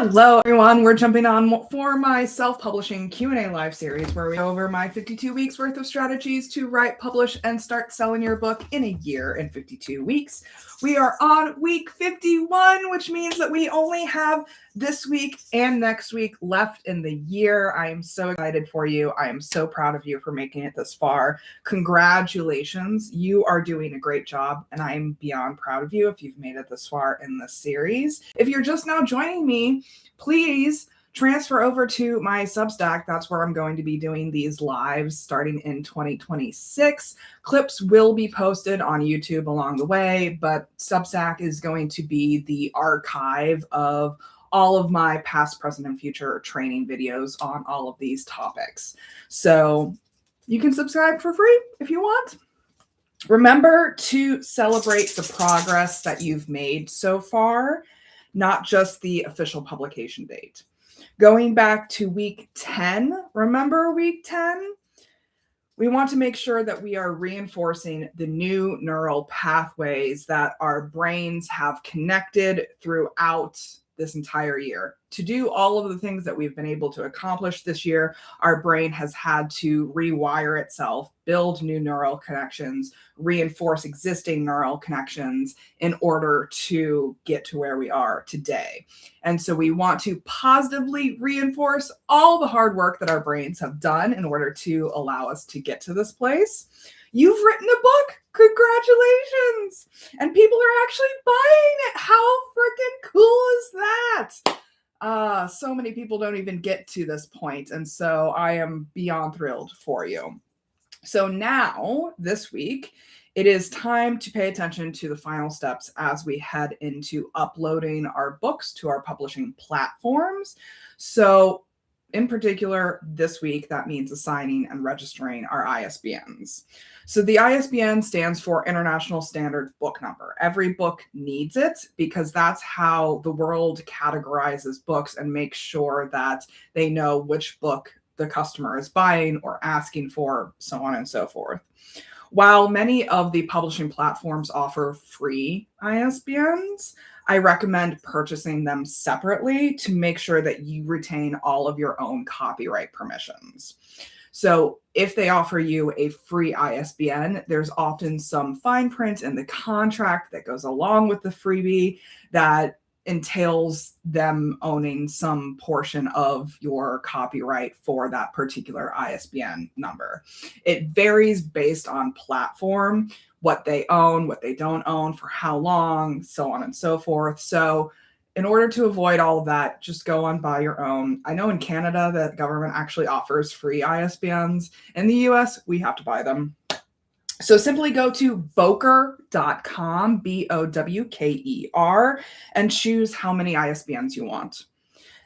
Hello, everyone. We're jumping on for my self-publishing Q&A live series where we go over my 52 weeks worth of strategies to write, publish, and start selling your book in a year in 52 weeks. We are on week 51, which means that we only have this week and next week left in the year. I am so excited for you. I am so proud of you for making it this far. Congratulations. You are doing a great job, and I am beyond proud of you if you've made it this far in this series. If you're just now joining me, please transfer over to my Substack. That's where I'm going to be doing these lives starting in 2026. Clips will be posted on YouTube along the way, but Substack is going to be the archive of all of my past, present, and future training videos on all of these topics. So you can subscribe for free if you want. Remember to celebrate the progress that you've made so far, not just the official publication date. Going back to week 10, remember week 10? We want to make sure that we are reinforcing the new neural pathways that our brains have connected throughout this entire year. To do all of the things that we've been able to accomplish this year, our brain has had to rewire itself, build new neural connections, reinforce existing neural connections in order to get to where we are today. And so we want to positively reinforce all the hard work that our brains have done in order to allow us to get to this place. You've written a book. Congratulations. And people are actually buying it. How freaking cool is that? So many people don't even get to this point. And so I am beyond thrilled for you. So now this week, it is time to pay attention to the final steps as we head into uploading our books to our publishing platforms. So in particular, this week, that means assigning and registering our ISBNs. So the ISBN stands for International Standard Book Number. Every book needs it because that's how the world categorizes books and makes sure that they know which book the customer is buying or asking for, so on and so forth. While many of the publishing platforms offer free ISBNs, I recommend purchasing them separately to make sure that you retain all of your own copyright permissions. So if they offer you a free ISBN, there's often some fine print in the contract that goes along with the freebie that entails them owning some portion of your copyright for that particular ISBN number. It varies based on platform, what they own, what they don't own, for how long, so on and so forth. So in order to avoid all of that, just go on buy your own. I know in Canada, the government actually offers free ISBNs. In the US, we have to buy them. So simply go to bowker.com, BOWKER, and choose how many ISBNs you want.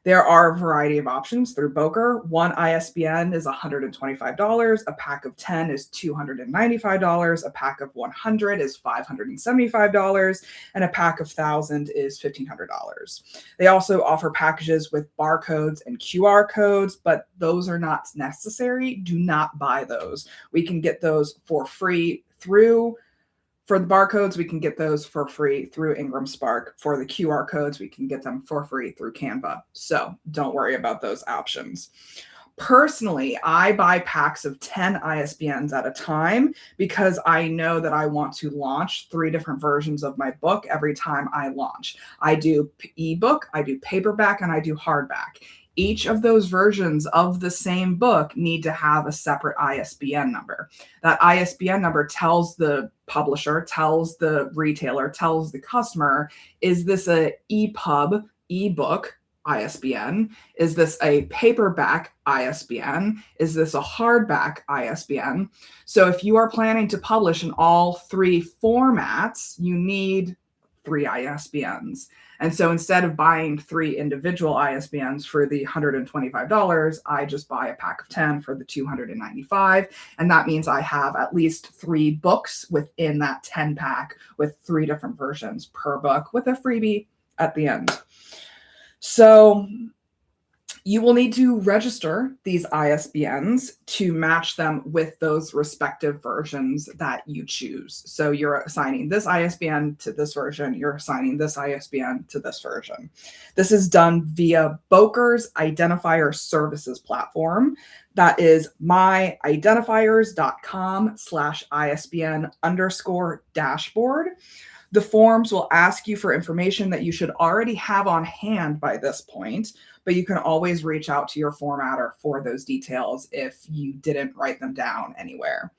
There are a variety of options through Bowker. One ISBN is $125, a pack of 10 is $295, a pack of 100 is $575, and a pack of 1,000 is $1,500. They also offer packages with barcodes and QR codes, but those are not necessary. Do not buy those. We can get those for free for the barcodes, we can get those for free through Ingram Spark. For the QR codes, we can get them for free through Canva. So don't worry about those options. Personally, I buy packs of 10 ISBNs at a time because I know that I want to launch 3 different versions of my book every time I launch. I do ebook, I do paperback, and I do hardback. Each of those versions of the same book need to have a separate ISBN number. That ISBN number tells the publisher, tells the retailer, tells the customer, is this a EPUB, ebook ISBN? Is this a paperback ISBN? Is this a hardback ISBN? So if you are planning to publish in all 3 formats, you need 3 ISBNs. And so instead of buying 3 individual ISBNs for the $125, I just buy a pack of 10 for the $295. And that means I have at least 3 books within that 10 pack with 3 different versions per book with a freebie at the end. So You will need to register these ISBNs to match them with those respective versions that you choose. So you're assigning this ISBN to this version, you're assigning this ISBN to this version. This is done via Boker's Identifier Services platform. That is myidentifiers.com/ISBN_dashboard. The forms will ask you for information that you should already have on hand by this point, but you can always reach out to your formatter for those details if you didn't write them down anywhere.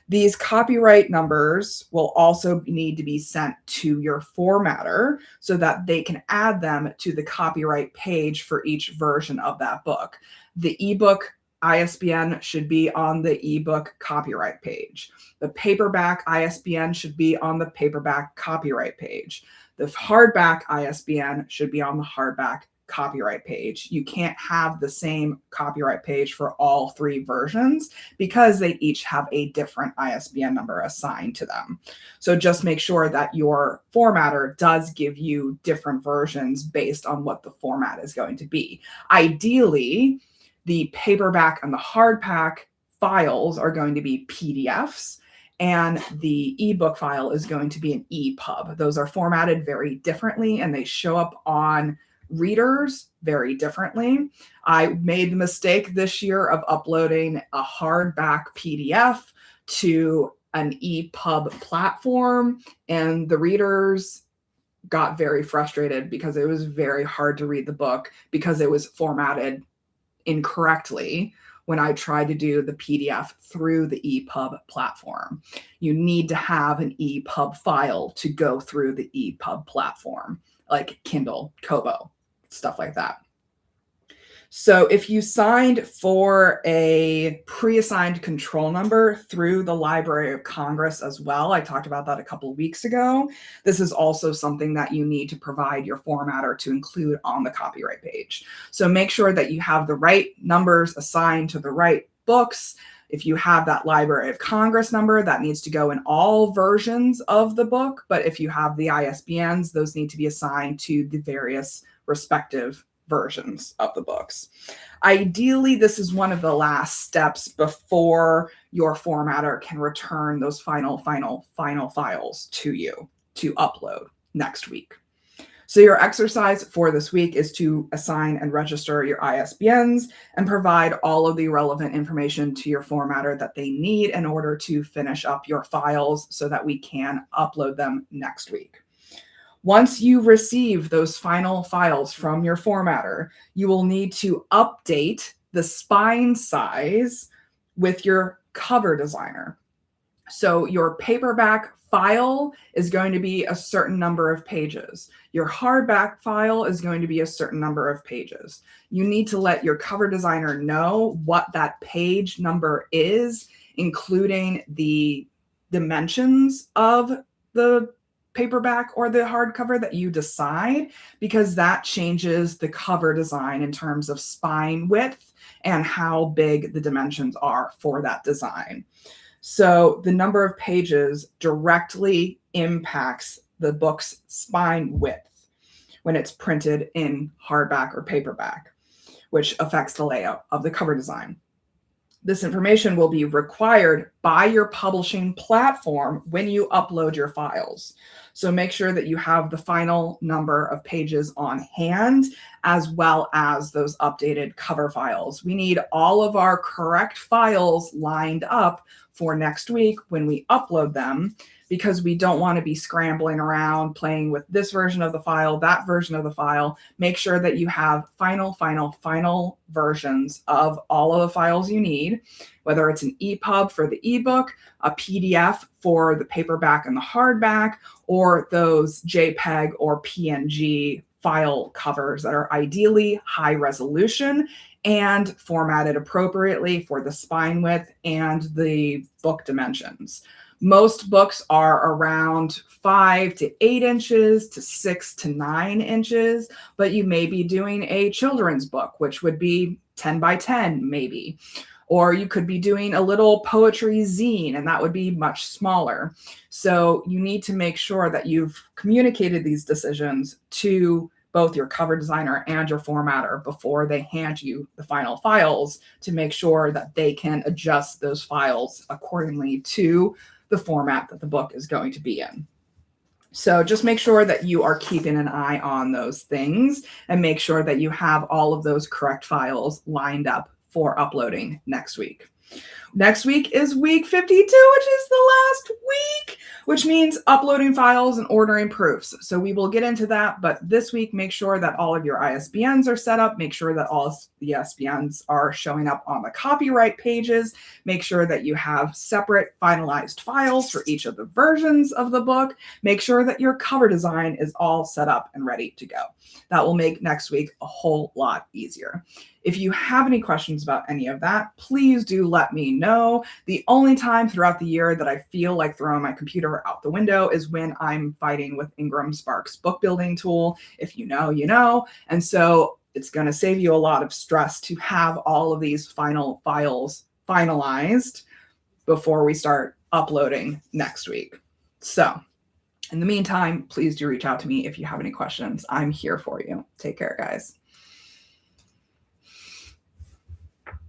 These copyright numbers will also need to be sent to your formatter so that they can add them to the copyright page for each version of that book. The ebook ISBN should be on the ebook copyright page. The paperback ISBN should be on the paperback copyright page. The hardback ISBN should be on the hardback copyright page. You can't have the same copyright page for all three versions because they each have a different ISBN number assigned to them. So just make sure that your formatter does give you different versions based on what the format is going to be. Ideally, the paperback and the hardback files are going to be PDFs, and the ebook file is going to be an EPUB. Those are formatted very differently, and they show up on readers very differently. I made the mistake this year of uploading a hardback PDF to an EPUB platform, and the readers got very frustrated because it was very hard to read the book because it was formatted incorrectly when I tried to do the PDF through the EPUB platform. You need to have an EPUB file to go through the EPUB platform, like Kindle, Kobo, stuff like that. So if you signed for a pre-assigned control number through the Library of Congress as well, I talked about that a couple of weeks ago, this is also something that you need to provide your formatter to include on the copyright page. So make sure that you have the right numbers assigned to the right books. If you have that Library of Congress number, that needs to go in all versions of the book. But if you have the ISBNs, those need to be assigned to the various respective versions of the books. Ideally, this is one of the last steps before your formatter can return those final files to you to upload next week. So your exercise for this week is to assign and register your ISBNs and provide all of the relevant information to your formatter that they need in order to finish up your files so that we can upload them next week. Once you receive those final files from your formatter, you will need to update the spine size with your cover designer. So your paperback file is going to be a certain number of pages. Your hardback file is going to be a certain number of pages. You need to let your cover designer know what that page number is, including the dimensions of the paperback or the hardcover that you decide, because that changes the cover design in terms of spine width and how big the dimensions are for that design. So the number of pages directly impacts the book's spine width when it's printed in hardback or paperback, which affects the layout of the cover design. This information will be required by your publishing platform when you upload your files. So make sure that you have the final number of pages on hand, as well as those updated cover files. We need all of our correct files lined up for next week when we upload them, because we don't want to be scrambling around playing with this version of the file, that version of the file. Make sure that you have final versions of all of the files you need, whether it's an EPUB for the ebook, a PDF for the paperback and the hardback, or those JPEG or PNG file covers that are ideally high resolution and formatted appropriately for the spine width and the book dimensions. Most books are around 5 to 8 inches to 6 to 9 inches, but you may be doing a children's book, which would be 10 by 10 maybe. Or you could be doing a little poetry zine, and that would be much smaller. So you need to make sure that you've communicated these decisions to both your cover designer and your formatter before they hand you the final files to make sure that they can adjust those files accordingly to the format that the book is going to be in. So just make sure that you are keeping an eye on those things and make sure that you have all of those correct files lined up for uploading next week. Next week is week 52, which is the last week, which means uploading files and ordering proofs. So we will get into that, but this week, make sure that all of your ISBNs are set up. Make sure that all the ISBNs are showing up on the copyright pages. Make sure that you have separate finalized files for each of the versions of the book. Make sure that your cover design is all set up and ready to go. That will make next week a whole lot easier. If you have any questions about any of that, please do let me know. The only time throughout the year that I feel like throwing my computer out the window is when I'm fighting with Ingram Spark's book building tool. If you know, you know. And so it's going to save you a lot of stress to have all of these final files finalized before we start uploading next week. So in the meantime, please do reach out to me if you have any questions. I'm here for you. Take care, guys.